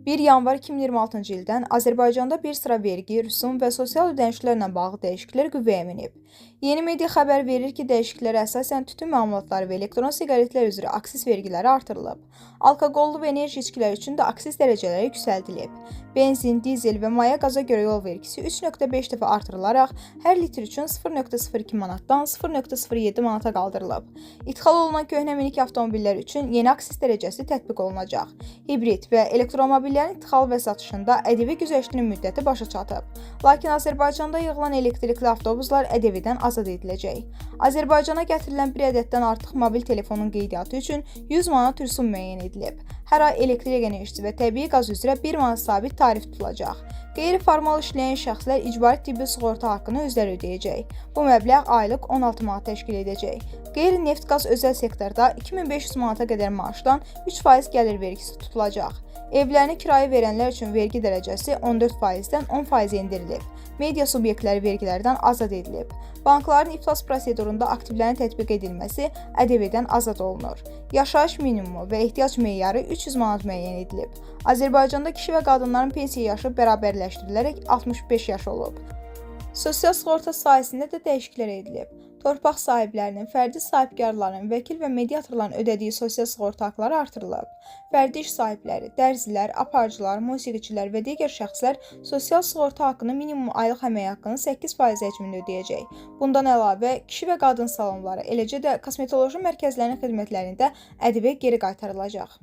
1 yanvar 2026-cı ildən Azərbaycanda bir sıra vergi, rüsum və sosial ödənişlərlə bağlı dəyişikliklər qüvvəyə minib. Yeni media xəbər verir ki, dəyişikliklərə əsasən tütün məmulatları və elektron siqaretlər üzrə aksis vergiləri artırılıb. Alkoqollu və enerji içkilər üçün də aksis dərəcələri yüksəldilib. Benzin, dizel və maya qaza görə yol vergisi 3,5 dəfə artırılaraq hər litr üçün 0,02 manatdan 0,07 manata qaldırılıb. İdxal olunan köhnə minik avtomobillər üçün yeni aksis dərəcəsi tətbiq olunacaq. Hibrid və elektromobillərin idxal və satışında ƏDV güzəştinin müddəti başa çatıb. Lakin Azərbaycanda yığılan elektrikli avtobuslar ƏDV-dən azad ediləcək. Azərbaycana gətirilən bir ədəddən artıq mobil telefonun qeydiyyatı üçün 100 manat rüsum müəyyən edilib. Hər ay elektrik enerjisi və təbii qaz üzrə 1 manat sabit tarif tutulacaq. Qeyri-formal işləyən şəxslər icbari tibbi sığorta haqqını özləri ödəyəcək. Bu məbləğ aylıq 16 manat təşkil edəcək. Qeyri-neft qaz özəl sektorda 2500 manata qədər maaşdan 3% gəlir vergisi tutulacaq. Evlərini kirayə verənlər üçün vergi dərəcəsi 14%-dən 10% endirilib. Media subyektləri vergilərdən azad edilib. Bankların iflas prosedurunda aktivlərin tətbiq edilməsi ƏDV-dən azad olunur. Yaşayış minimumu və ehtiyac meyarı 300 manat müəyyən edilib. Azərbaycanda kişi və qadınların pensiya yaşı bərabərləşdirilərək 65 yaş olub. Sosial sığorta sahəsində də dəyişikliklər edilib. Torpaq sahiblərinin, fərdi sahibkarların, vəkil və mediatorların ödədiyi sosial sığorta haqları artırılıb. Fərdi iş sahibləri, dərzilər, aparıcılar, musiqiçilər və digər şəxslər sosial sığorta haqqını minimum aylıq əmək haqqının 8% həcmində ödəyəcək. Bundan əlavə, kişi və qadın salonları, eləcə də kosmetoloji mərkəzlərinin xidmətlərində ƏDV geri qaytarılacaq.